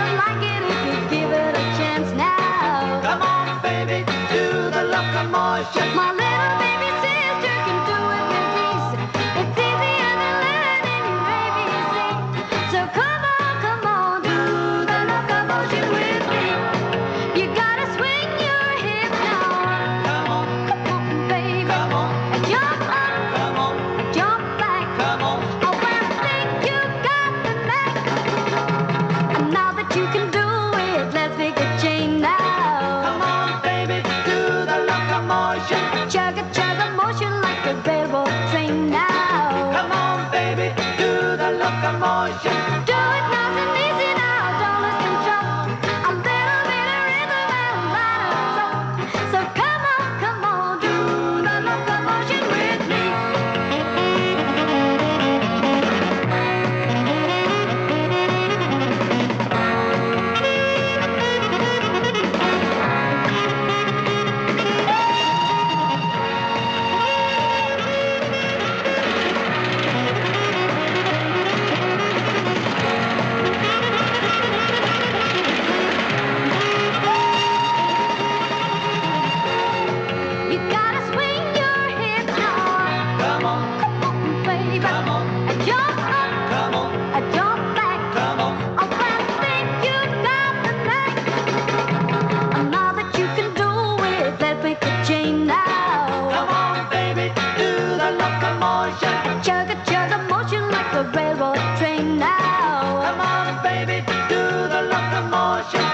you'll like it if you give it a chance now. Come on, baby, do the locomotion. My little baby sister can do it with ease. It's easier than learning your ABC. So come on, do the locomotion with me. You gotta swing your hips now. Come on, Baby, come on, jump up, come on, jump back. come on. Oh, well, I think you got the knack. And now that you can do it, let's make a chain now. Come on, baby, do the locomotion. Chug a motion like a railroad train now. Come on, baby, do the locomotion. Do it nice and easy now, don't lose control. A little bit of rhythm and a lot of soul. So come on, do the locomotion with me. You gotta swing your hips now. Come on, Baby, come on, jump up, come on, jump back. come on. Oh, well, I think you got the knack. Now that you can do it, let's make a chain now. Come on, baby, do the locomotion. Chug a motion like a railroad train now. Come on, baby, do the locomotion.